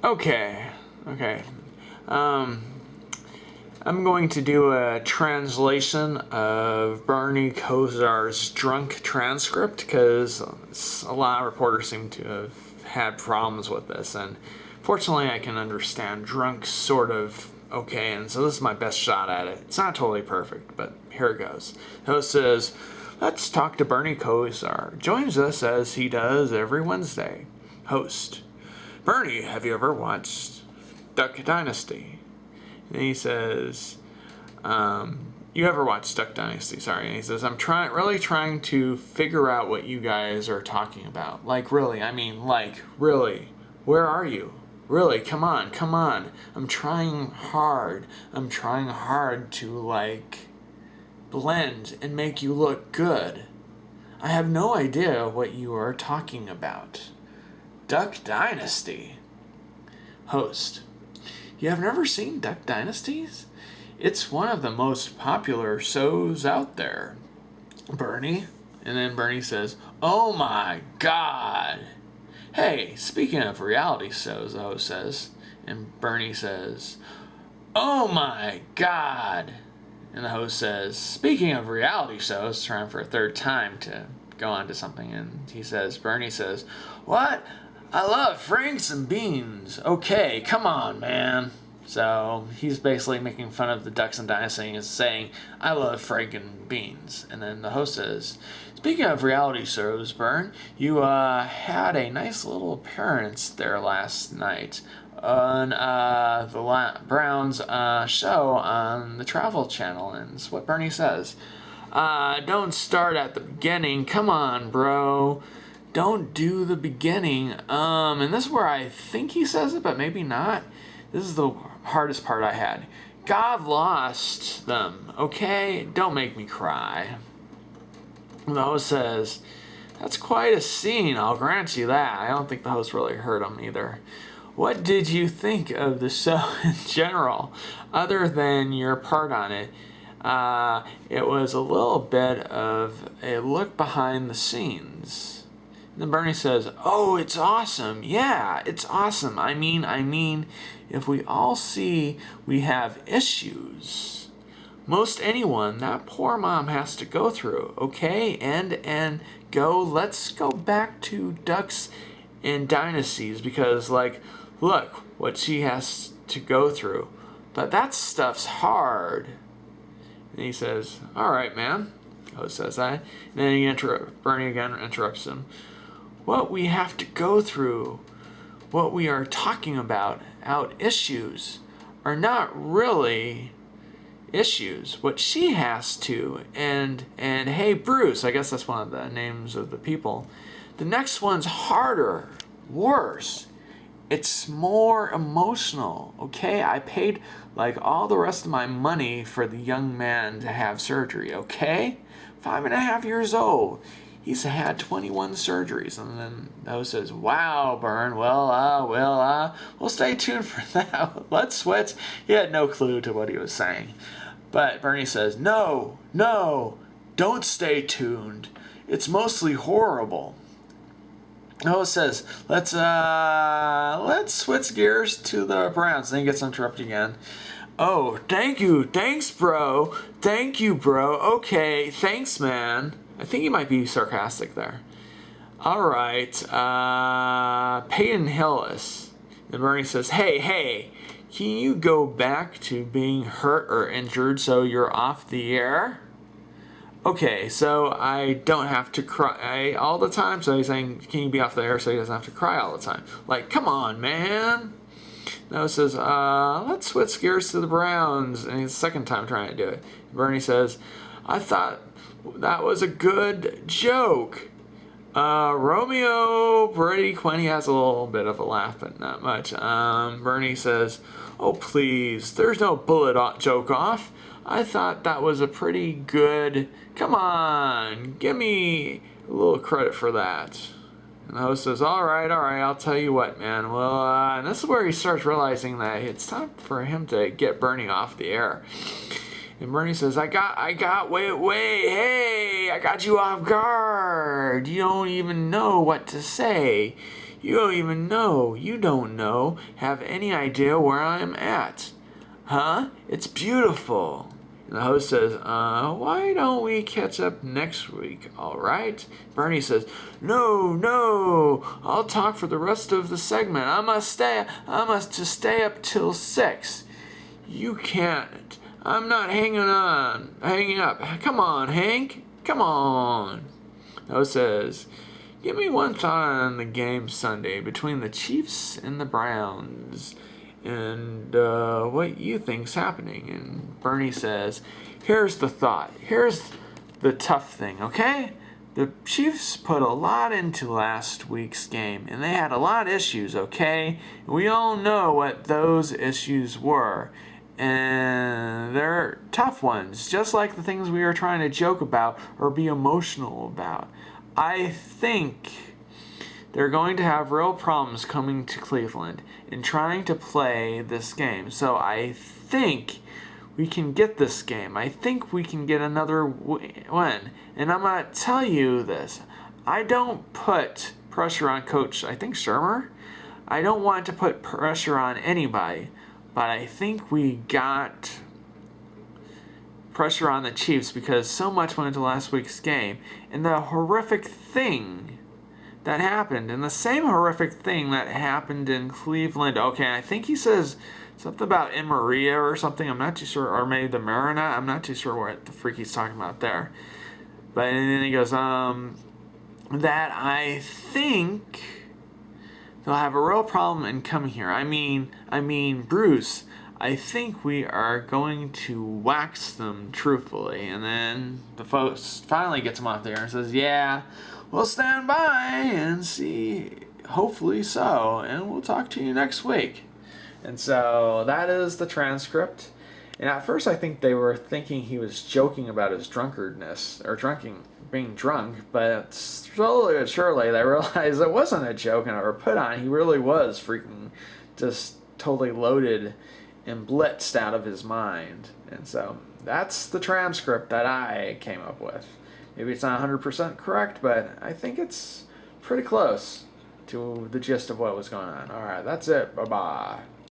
Okay. Okay. Um, I'm going to do a translation of Benrie Kosar's drunk transcript because a lot of reporters seem to have had problems with this, and fortunately, I can understand drunk sort of okay, and so this is my best shot at it. It's not totally perfect, but here it goes. The host says, "Let's talk to Benrie Kosar. Joins us as he does every Wednesday." Host: "Benrie, have you ever watched Duck Dynasty?" And he says, "You ever watched Duck Dynasty?" Sorry. And he says, really trying to figure out what you guys are talking about. Like, really, really. Where are you? Really, come on, come on. I'm trying hard. I'm trying hard to, blend and make you look good. I have no idea what you are talking about. Duck Dynasty. Host: "You have never seen Duck Dynasties? It's one of the most popular shows out there." Benrie. And then Benrie says, "Oh my God." "Hey, speaking of reality shows," the host says. And Benrie says, "Oh my God." And the host says, "Speaking of reality shows," trying for a third time to go on to something. And Benrie says, "What? I love Franks and beans. Okay, come on, man." So he's basically making fun of the Ducks and Dynasty and saying, "I love Frank and beans." And then the host says, "Speaking of reality shows, Bern, you had a nice little appearance there last night on the Browns show on the Travel Channel." And it's what Benrie says. "Don't start at the beginning. Come on, bro. Don't do the beginning." And this is where I think he says it, but maybe not. This is the hardest part I had. "God lost them, okay? Don't make me cry." The host says, "That's quite a scene, I'll grant you that." I don't think the host really heard him either. "What did you think of the show in general, other than your part on it?" It was a little bit of a look behind the scenes." And then Benrie says, "Oh, it's awesome. Yeah, it's awesome. I mean, if we all see we have issues, most anyone that poor mom has to go through, okay? Let's go back to Ducks and Dynasties because, look what she has to go through. But that stuff's hard." And he says, "All right, man." Host says that. And then Benrie again interrupts him. "What we have to go through, what we are talking about, issues, are not really issues. What she has to, and hey, Bruce," I guess that's one of the names of the people. "The next one's harder, worse. It's more emotional, okay? I paid all the rest of my money for the young man to have surgery, okay? 5.5 years old. He's had 21 surgeries." And then the host says, "Wow, Bern, we'll stay tuned for that. Let's switch." He had no clue to what he was saying. But Benrie says, No, don't stay tuned. It's mostly horrible." The host says, let's switch gears to the Browns." Then he gets interrupted again. "Oh, thanks, bro. Thank you, bro. Okay, thanks, man." I think he might be sarcastic there. "All right, Peyton Hillis." And Benrie says, Hey, can you go back to being hurt or injured so you're off the air?" Okay, so I don't have to cry all the time. So he's saying, can you be off the air so he doesn't have to cry all the time? Come on, man. Now it says, let's switch gears to the Browns. And it's the second time trying to do it. Benrie says, "I thought that was a good joke. Romeo Brady Quinn," he has a little bit of a laugh, but not much. Benrie says, "Oh, please, there's no bullet joke off. I thought that was a pretty good. Come on, give me a little credit for that." And the host says, all right, I'll tell you what, man. Well, and this is where he starts realizing that it's time for him to get Benrie off the air. And Benrie says, wait, hey, I got you off guard. You don't even know what to say. You don't know, have any idea where I'm at. Huh? It's beautiful. And the host says, why don't we catch up next week, all right? Benrie says, no, I'll talk for the rest of the segment. I must just stay up till 6. You can't. I'm not hanging up. Come on, Hank. Come on. The host says, give me one thought on the game Sunday between the Chiefs and the Browns, and what you think's happening. And Benrie says, here's the thought. Here's the tough thing, okay? The Chiefs put a lot into last week's game, and they had a lot of issues, okay? We all know what those issues were, and they're tough ones, just like the things we were trying to joke about or be emotional about. I think they're going to have real problems coming to Cleveland and trying to play this game. So I think we can get this game. I think we can get another win. And I'm going to tell you this. I don't put pressure on Coach, I think, Shermer. I don't want to put pressure on anybody. But I think we got pressure on the Chiefs because so much went into last week's game. And the horrific thing that happened, and the same horrific thing that happened in Cleveland. Okay, I think he says something about in Maria or something. I'm not too sure, or maybe the Marina. I'm not too sure what the freak he's talking about there. But and then he goes, that I think they'll have a real problem in coming here. I mean, Bruce, I think we are going to wax them truthfully. And then the folks finally gets him out there and says, yeah, we'll stand by and see, hopefully so, and we'll talk to you next week. And so that is the transcript. And at first I think they were thinking he was joking about his drunkardness, or being drunk, but slowly but surely they realized it wasn't a joke or put on. He really was freaking just totally loaded and blitzed out of his mind. And so that's the transcript that I came up with. Maybe it's not 100% correct, but I think it's pretty close to the gist of what was going on. All right, that's it. Bye-bye.